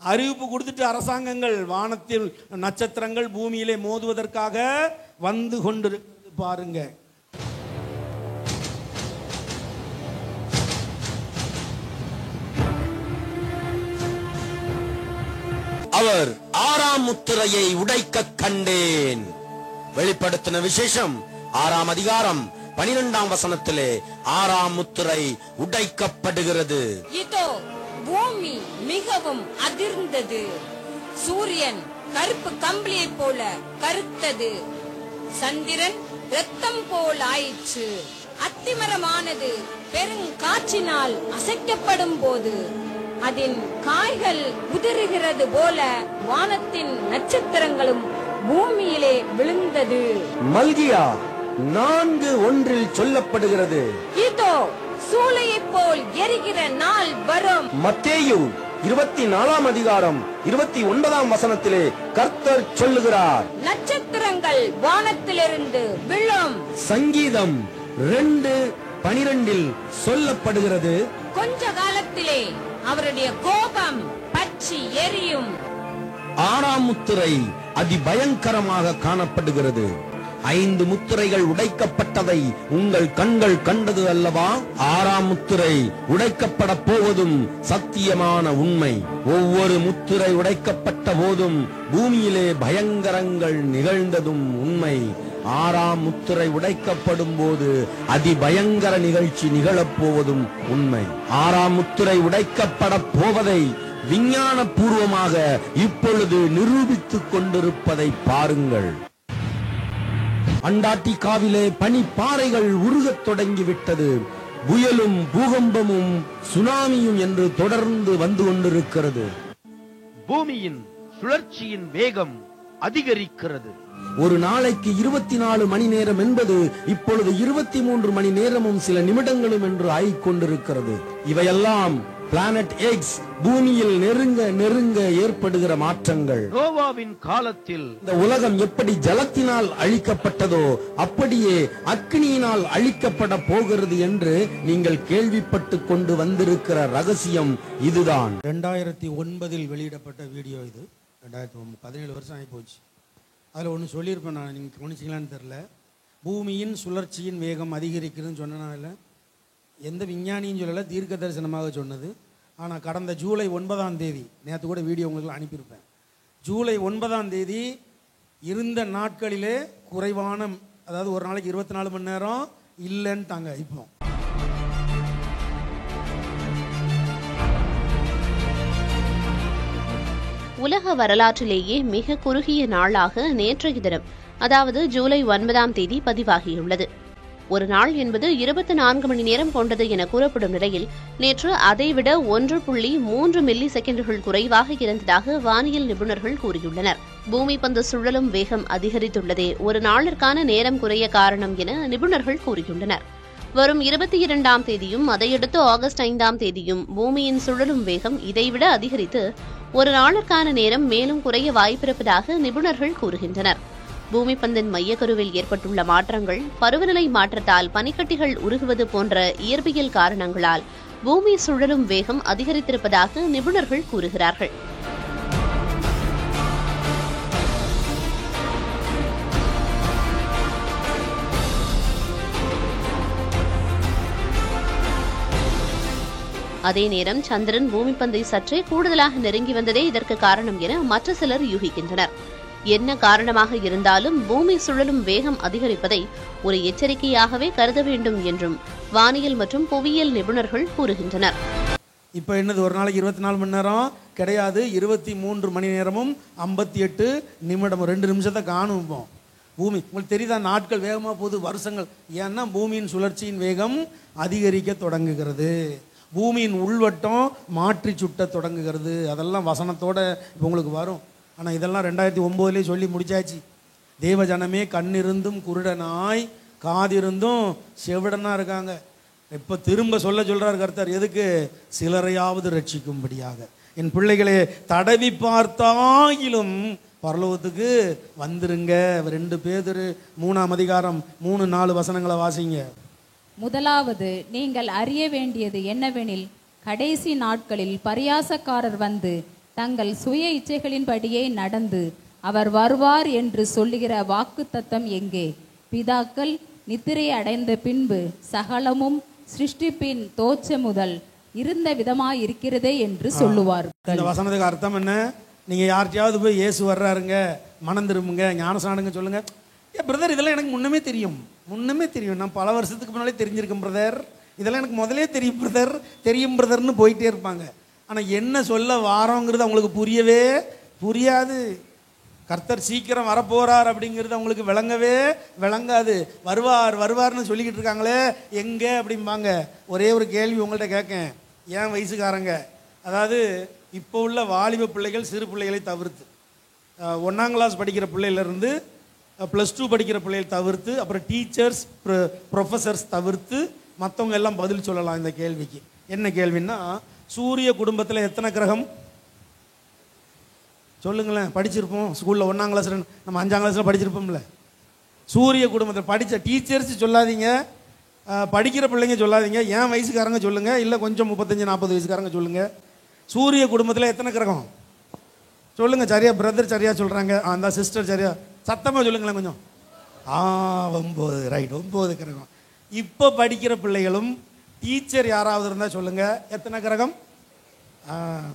அறிவிப்பு கொடுத்துட்டு அரசாங்கங்கள் வானத்தில் நட்சத்திரங்கள் பூமியிலே மோதுவதற்காக வந்து கொண்டிருக்கிறது பாருங்க. அவர் 6ஆம் முத்திரையை உடைக்க கண்டேன். வெளிப்படுத்தின விசேஷம் 6ஆம் அதிகாரம் 12ஆம் வசனத்திலே 6ஆம் முத்திரை உடைக்கப்படுகிறது. இதோ பூமி மிகவும் அதிர்ந்தது, சூரியன் கருப்பு கம்பளியை போல கருத்தது, சந்திரன் இரத்தம் போல் ஆயிற்று, அத்திமரமானது பெருங்காற்றினால் அசைக்கப்படும் போது அதன் காய்கள் உதிருகிறது போல வானத்தின் நட்சத்திரங்களும் பூமியிலே விழுந்தது. மல்கியா 4:1 சொல்லப்படுகிறது, இதோ சூளையை போல் எரிகிற நாள் வரும். மத்தேயு 24ஆம் அதிகாரம் 29ஆம் வசனத்திலே கர்த்தர் சொல்லுகிறார், நட்சத்திரங்கள் வானத்திலிருந்து விழும். சங்கீதம் 2:12 சொல்லப்படுகிறது, கொஞ்ச காலத்திலே அவருடைய கோபம் பற்றி எரியும். 6ஆம் முத்திரை அதிபயங்கரமாக காணப்படுகிறது. 5 முத்திரைகள் உடைக்கப்பட்டதை உங்கள் கண்கள் கண்டது அல்லவா? 6ஆம் முத்திரை உடைக்கப்பட போவதும் சத்தியமான உண்மை. ஒவ்வொரு முத்திரை உடைக்கப்பட்ட போதும் பூமியிலே பயங்கரங்கள் நிகழ்ந்ததும் உண்மை. 6ஆம் முத்திரை உடைக்கப்படும் போது அதிபயங்கர நிகழ்ச்சி நிகழப்போவதும் உண்மை. 6ஆம் முத்திரை உடைக்கப்பட போவதை விஞ்ஞான பூர்வமாக இப்பொழுது நிரூபித்துக் கொண்டிருப்பதை பாருங்கள். அண்டார்டிகாவிலே பனிப்பாறைகள் உருகத் தொடங்கிவிட்டது. புயலும் பூகம்பமும் சுனாமியும் என்று தொடர்ந்து வந்து கொண்டிருக்கிறது. பூமியின் சுழற்சியின் வேகம் அதிகரிக்கிறது. ஒரு நாளைக்கு 24 மணி நேரம் என்பது இப்பொழுது 23 மணி நேரமும் சில நிமிடங்களும் என்று ஆகிக்கொண்டிருக்கிறது. இவையெல்லாம் பிளானட் எக்ஸ் பூமியில் நெருங்க நெருங்க ஏற்படுகிற மாற்றங்கள். நோவாவின் காலத்தில் இந்த உலகம் எப்படி ஜலத்தினால் அழிக்கப்பட்டதோ அப்படியே அக்னியினால் அழிக்கப்பட போகிறது என்று நீங்கள் கேள்விப்பட்டு கொண்டு வந்திருக்கிற ரகசியம் இதுதான். 2009 வெளியிடப்பட்ட வீடியோ இது. 2017 வருஷம் ஆகி போச்சு. அதில் ஒன்று சொல்லியிருப்பேன் நான், நீங்கள் கவனிச்சிங்களான்னு தெரில. பூமியின் சுழற்சியின் வேகம் அதிகரிக்கிறதுன்னு சொன்னனால எந்த விஞ்ஞானியும் சொல்லலை, தீர்க்க தரிசனமாக சொன்னது. ஆனால் கடந்த ஜூலை 9ஆம் தேதி, நேற்று கூட வீடியோ உங்களுக்கு அனுப்பியிருப்பேன், ஜூலை 9ஆம் தேதி இருந்த நாட்களிலே குறைவான, அதாவது ஒரு நாளைக்கு 24 மணி நேரம் இல்லைன்ட்டாங்க. இப்போ உலக வரலாற்றிலேயே மிக குறுகிய நாளாக நேற்றைய தினம், அதாவது ஜூலை 9ஆம் தேதி பதிவாகியுள்ளது. ஒரு நாள் என்பது 24 மணி நேரம் கொண்டது என கூறப்படும் நிலையில் நேற்று அதைவிட 1.3 மில்லி செகண்டுகள் குறைவாக இருந்ததாக வானியல் நிபுணர்கள் கூறியுள்ளனர். பூமி பந்து சுழலும் வேகம் அதிகரித்துள்ளதே ஒரு நாளிற்கான நேரம் குறைய காரணம் என நிபுணர்கள் கூறியுள்ளனர். வரும் 22ஆம் தேதியும் அதையடுத்து ஆகஸ்ட் 5ஆம் தேதியும் பூமியின் சுழலும் வேகம் இதைவிட அதிகரித்து ஒரு நாளுக்கான நேரம் மேலும் குறைய வாய்ப்பிருப்பதாக நிபுணர்கள் கூறுகின்றனர். பூமி பந்தின் மையக்கருவில் ஏற்பட்டுள்ள மாற்றங்கள், பருவநிலை மாற்றத்தால் பனிக்கட்டிகள் உருகுவது போன்ற இயற்பியல் காரணங்களால் பூமி சுழலும் வேகம் அதிகரித்திருப்பதாக நிபுணர்கள் கூறுகிறார்கள். அதே நேரம் சந்திரன் பூமி பந்தை சற்றே கூடுதலாக நெருங்கி வந்ததே இதற்கு காரணம் என மற்ற சிலர் யூகிக்கின்றனர். என்ன காரணமாக இருந்தாலும் பூமி சுழலும் வேகம் அதிகரிப்பதை ஒரு எச்சரிக்கையாகவே கருத வேண்டும் என்றும் வானியல் மற்றும் புவியியல் நிபுணர்கள் கூறுகின்றனர். இப்போ என்னது, ஒரு நாளைக்கு 24 மணி நேரம் கிடையாது, 23 மணி நேரமும் 58 நிமிடம், 2 நிமிஷத்தை காணும். பூமி உங்களுக்கு தெரியுதா, நாட்கள் வேகமாக போகுது, வருஷங்கள். ஏன்னா பூமியின் சுழற்சியின் வேகம் அதிகரிக்க தொடங்குகிறது, பூமியின் உள்வட்டம் மாற்றி சுட்ட தொடங்குகிறது. அதெல்லாம் வசனத்தோட இப்போ உங்களுக்கு வரும். ஆனால் இதெல்லாம் 2009 சொல்லி முடிச்சாச்சு. தேவஜனமே கண்ணிருந்தும் குருடனாய் காதிருந்தும் செவிடனாக இருக்காங்க. இப்போ திரும்ப சொல்றார் கர்த்தர். எதுக்கு? சிலரையாவது ரட்சிக்கும்படியாக. என் பிள்ளைகளே, தடவி பார்த்தாயிலும் பரலோகத்துக்கு வந்துருங்க. 2 பேதுரு 3ஆம் அதிகாரம் 3-4 வசனங்களை வாசிங்க. முதலாவது, நீங்கள் அறிய வேண்டியது என்னவெனில், கடைசி நாட்களில் பரியாசக்காரர் வந்து தங்கள் சுய இச்சைகளின்படியே நடந்து அவர் வருவார் என்று சொல்லுகிற வாக்குத்தத்தம் எங்கே? பிதாக்கள் நித்திரை அடைந்த பின்பு சகலமும் சிருஷ்டிப்பின் தோற்ற முதல் இருந்த விதமாய் இருக்கிறதே என்று சொல்லுவார். இந்த வசனத்துக்கு அர்த்தம் என்ன? நீங்க யார்கிட்டயாவது போய் இயேசு வர்றாருங்க, மனம் திரும்புங்க, ஞானஸ்நானங்க சொல்லுங்க. பிரதர், இதெல்லாம் எனக்கு முன்னமே தெரியும். நான் பல வருஷத்துக்கு முன்னாலே தெரிஞ்சிருக்கேன் பிரதர், இதெல்லாம் எனக்கு முதலே தெரியும் பிரதர், தெரியும் பிரதர்னு போயிட்டே இருப்பாங்க. ஆனால் என்ன சொல்ல வாரோங்கிறது அவங்களுக்கு புரியவே புரியாது. கர்த்தர் சீக்கிரம் வரப்போறார் அப்படிங்கிறது அவங்களுக்கு விளங்கவே விளங்காது. வருவார்னு சொல்லிக்கிட்டு இருக்காங்களே, எங்கே அப்படிம்பாங்க. ஒரே ஒரு கேள்வி உங்கள்கிட்ட கேட்கேன், ஏன் வயசுக்காரங்க, அதாவது இப்போ உள்ள வாலிப பிள்ளைகள், சிறு பிள்ளைகளை தவிர்த்து, 1ஆம் கிளாஸ் படிக்கிற பிள்ளையிலேருந்து +2 படிக்கிற பிள்ளைகள் தவிர்த்து, அப்புறம் டீச்சர்ஸ் ப்ரொஃபஸர்ஸ் தவிர்த்து மற்றவங்க எல்லாம் பதில் சொல்லலாம் இந்த கேள்விக்கு. என்ன கேள்வின்னா, சூரிய குடும்பத்தில் எத்தனை கிரகம் சொல்லுங்களேன்? படிச்சிருப்போம் ஸ்கூலில், 1ஆம் கிளாஸ், நம்ம 5ஆம் கிளாஸில் படிச்சிருப்போம்ல. சூரிய குடும்பத்தில் படித்த டீச்சர்ஸ் சொல்லாதீங்க, படிக்கிற பிள்ளைங்க சொல்லாதீங்க, என் வயசுக்காரங்க சொல்லுங்கள், இல்லை கொஞ்சம் 35-40 வயசுக்காரங்க சொல்லுங்கள். சூரிய குடும்பத்தில் எத்தனை கிரகம் சொல்லுங்கள்? சரியா பிரதர் சரியா சொல்கிறாங்க, அந்த சிஸ்டர் சரியா சத்தமாக சொல்லுங்களேன் கொஞ்சம். 9, ரைட், 9 கிரகம். இப்போ படிக்கிற பிள்ளைகளும் டீச்சர் யாராவது இருந்தால் சொல்லுங்கள், எத்தனை கிரகம்?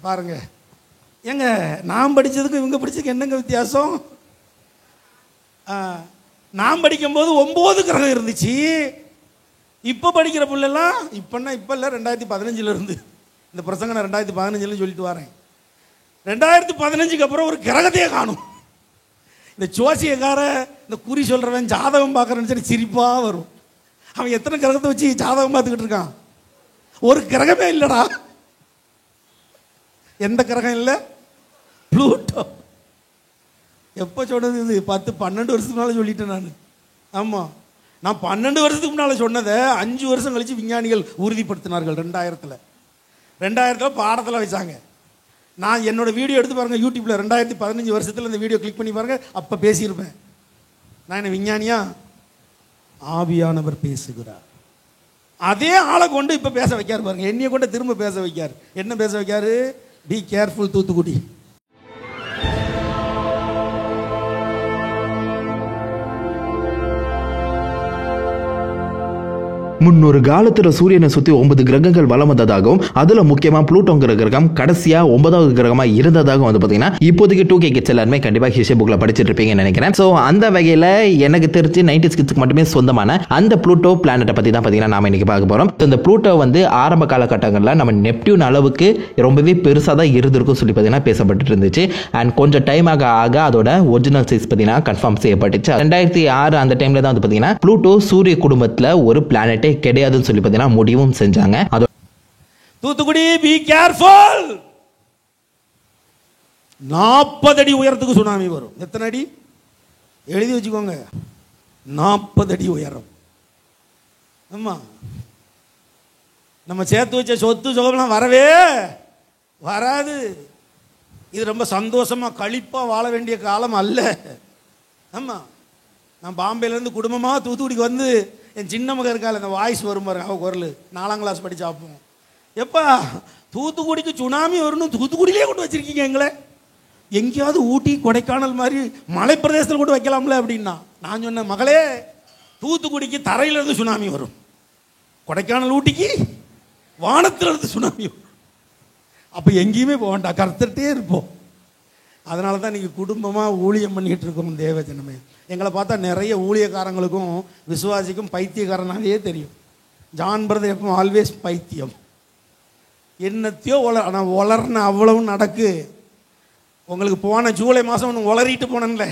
பாருங்க ஏங்க, நான் படித்ததுக்கும் இவங்க படித்ததுக்கு என்னங்க வித்தியாசம்? நான் படிக்கும்போது 9 கிரகம் இருந்துச்சு. இப்போ படிக்கிற பிள்ளைலாம் இப்போன்னா இப்போ இல்லை, 2015 இருந்து இந்த பிரசங்க நான் 2015 சொல்லிட்டு வரேன். 2015க்கு அப்புறம் ஒரு கிரகத்தையே காணும். இந்த ஜோசியக்கார இந்த குறி சொல்கிறவன் ஜாதகம் பார்க்குறேன்னு சரி சிரிப்பாக வரும். அவன் எத்தனை கிரகத்தை வச்சு ஜாதகம் பார்த்துக்கிட்டு இருக்கான்? ஒரு கிரகமே இல்லைடா. எந்த கிரகம் இல்லை? ப்ளூட்டோ. எப்போ சொன்னது இது? 10-12 வருஷத்துக்கு முன்னால் சொல்லிட்டேன் நான். ஆமாம், நான் 12 வருஷத்துக்கு முன்னால் சொன்னதை 5 வருஷம் கழித்து விஞ்ஞானிகள் உறுதிப்படுத்தினார்கள். 2000 பாடத்தில் வச்சாங்க. நான் என்னோட வீடியோ எடுத்து பாருங்கள் யூடியூப்பில். 2015 வருஷத்தில் இந்த வீடியோ கிளிக் பண்ணி பாருங்கள். அப்போ பேசியிருப்பேன். நான் என்ன விஞ்ஞானியா? ஆவியானவர் பேசுகிறார். அதே ஆளை கொண்டு இப்போ பேச வைக்காரு பாருங்க. என்னைய கொண்டு திரும்ப பேச வைக்காரு. என்ன பேச வைக்காரு? Be careful Thoothukudi. முன்னொரு காலத்துல சூரியனை சுத்தி 9 கிரகங்கள் வலம் வந்ததாகவும் அதுல முக்கியமா புளூட்டோங்கிற கிரகம் கடைசியா 9வது கிரகமா இருந்ததாகவும் வந்து பாத்தீங்கன்னா இப்போதைக்கு 2K கிட்ஸ் எல்லாருமே கண்டிப்பா ஹிஸ்டரி புக்ல படிச்சுட்டு இருப்பீங்கன்னு நினைக்கிறேன். சோ அந்த வகையில எனக்கு தெரிஞ்சு 90s கிட்ஸ்க்கு மட்டுமே சொந்தமான அந்த புளூட்டோ பிளானட்டை பத்தி தான் பாத்தீங்கன்னா நாம இன்னைக்கு பார்க்க போறோம். இந்த புளூட்டோ வந்து ஆரம்ப காலகட்டங்கள்ல நம்ம நெப்டியூன் அளவுக்கு ரொம்பவே பெருசா தான் இருந்திருக்கும் சொல்லி பாத்தீங்கன்னா பேசப்பட்டு இருந்துச்சு. அண்ட் கொஞ்சம் டைம் ஆக அதோட ஒரிஜினல் சைஸ் பாத்தீங்கன்னா கன்ஃபார்ம் செய்யப்பட்டுச்சு. 2006 அந்த டைம்ல தான் வந்து பாத்தீங்கன்னா புளூட்டோ சூரிய குடும்பத்துல ஒரு பிளானட்டே கிடையாதுன்னு சொல்லி பார்த்தீங்கன்னா முடிவும் செஞ்சாங்க. Thoothukudi be careful. 40 அடி உயரத்துக்கு சுனாமி வரும். எத்தனை அடி எழுதி வச்சுக்கோங்க? 40 அடி உயரம். ஆமா, நம்ம சேர்த்து வச்ச சொத்து சுகம்லாம் வரவே வராது. இது ரொம்ப சந்தோஷமா கழிப்பா வாழ வேண்டிய காலம் அல்ல. ஆமா, நான் பாம்பேலேருந்து குடும்பமாக தூத்துக்குடிக்கு வந்து என் சின்ன மகன் இருக்காள், அந்த வாய்ஸ் வரும் பாருங்க, அவள் குரல் 4ஆம் கிளாஸ் படித்து ஆப்போம். எப்பா தூத்துக்குடிக்கு சுனாமி வரணும், தூத்துக்குடியிலே கொண்டு வச்சிருக்கீங்க எங்களை. எங்கேயாவது ஊட்டி கொடைக்கானல் மாதிரி மலை பிரதேசத்தில் கொண்டு வைக்கலாம்ல அப்படின்னா. நான் சொன்னேன், மகளே தூத்துக்குடிக்கு தரையிலிருந்து சுனாமி வரும், கொடைக்கானல் ஊட்டிக்கு வானத்திலிருந்து சுனாமி வரும். அப்போ எங்கேயுமே போக வேண்டாம், கருத்துட்டே இருப்போம். அதனால தான் நீங்கள் குடும்பமாக ஊழியம் பண்ணிகிட்டு இருக்கோம். தேவஜனமே, எங்களை பார்த்தா நிறைய ஊழியக்காரங்களுக்கும் விசுவாசிக்கும் பைத்தியக்காரனாலே தெரியும். ஜான் பிரதர் எப்போ ஆல்வேஸ் பைத்தியம். என்னத்தையோ ஆனால் வளர்ன அவ்வளவும் நடக்கு. உங்களுக்கு போன ஜூலை மாதம் ஒன்று உளறிட்டு போனேன்ல.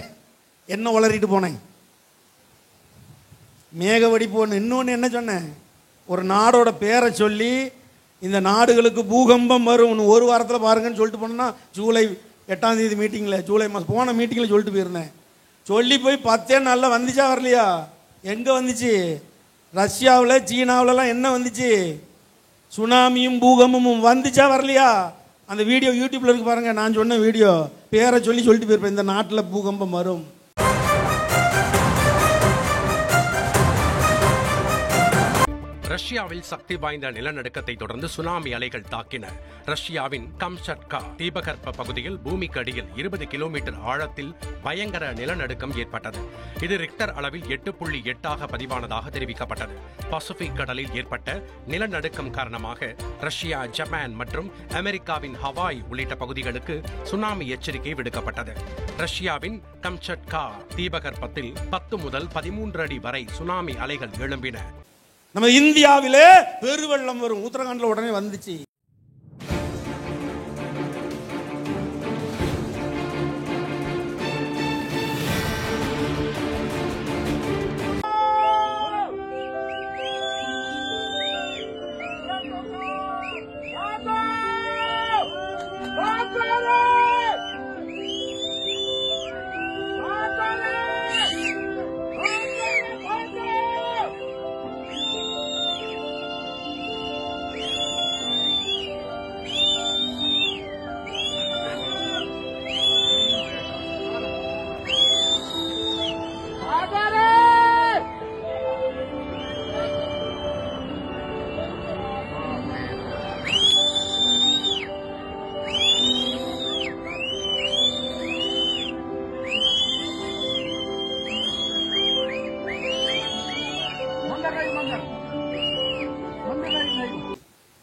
என்ன உளறிட்டு போனேன்? மேகவடி போன. இன்னொன்று என்ன சொன்னேன்? ஒரு நாடோட பேரை சொல்லி இந்த நாடுகளுக்கு பூகம்பம் வரும் ஒரு வாரத்தில் பாருங்கன்னு சொல்லிட்டு போனேன்னா, ஜூலை 8ஆம் தேதி மீட்டிங்கில், ஜூலை மாதம் போன மீட்டிங்கில் சொல்லிட்டு போயிருந்தேன். சொல்லி போய் 10 நாளில் வந்துச்சா வரலையா? எங்கே வந்துச்சு? ரஷ்யாவில் சீனாவிலலாம் என்ன வந்துச்சு? சுனாமியும் பூகம்பமும் வந்துச்சா வரலையா? அந்த வீடியோ யூடியூப்பில் இருக்கு பாருங்கள். நான் சொன்ன வீடியோ பேரை சொல்லிட்டு போயிருப்பேன். இந்த நாட்டில் பூகம்பம் வரும். ரஷ்யாவில் சக்தி வாய்ந்த நிலநடுக்கத்தை தொடர்ந்து சுனாமி அலைகள் தாக்கின. ரஷ்யாவின் கம்சட்கா தீபகற்ப பகுதியில் பூமிக்கு அடியில் 20 கிலோமீட்டர் ஆழத்தில் பயங்கர நிலநடுக்கம் ஏற்பட்டது. இது ரிக்டர் அளவில் 8.8 பதிவானதாக தெரிவிக்கப்பட்டது. பசிபிக் கடலில் ஏற்பட்ட நிலநடுக்கம் காரணமாக ரஷ்யா, ஜப்பான் மற்றும் அமெரிக்காவின் ஹவாய் உள்ளிட்ட பகுதிகளுக்கு சுனாமி எச்சரிக்கை விடுக்கப்பட்டது. ரஷ்யாவின் கம்சட்கா தீபகற்பத்தில் 10 முதல் 13 அடி வரை சுனாமி அலைகள் எழும்பின. நம்ம இந்தியாவிலே பெருவெள்ளம் வரும். உத்தரகாண்டில் உடனே வந்துச்சு.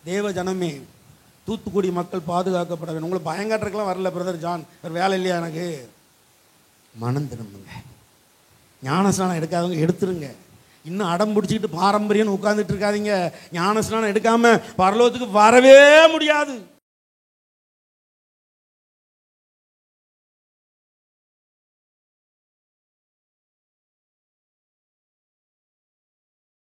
தேவ ஜனமே, தூத்துக்குடி மக்கள் பாதுகாக்கப்பட வேண்டும். உங்களை பயங்காட்டுறதுக்கெல்லாம் வரல பிரதர் ஜான், வேறு வேலை இல்லையா எனக்கு. மனம் திரும்புங்க. ஞானஸ்நானம் எடுக்காதவங்க எடுத்துருங்க. இன்னும் அடம் பிடிச்சிக்கிட்டு பாரம்பரியம்னு உட்காந்துட்டு இருக்காதீங்க. ஞானஸ்நானம் எடுக்காம பரலோகத்துக்கு வரவே முடியாது.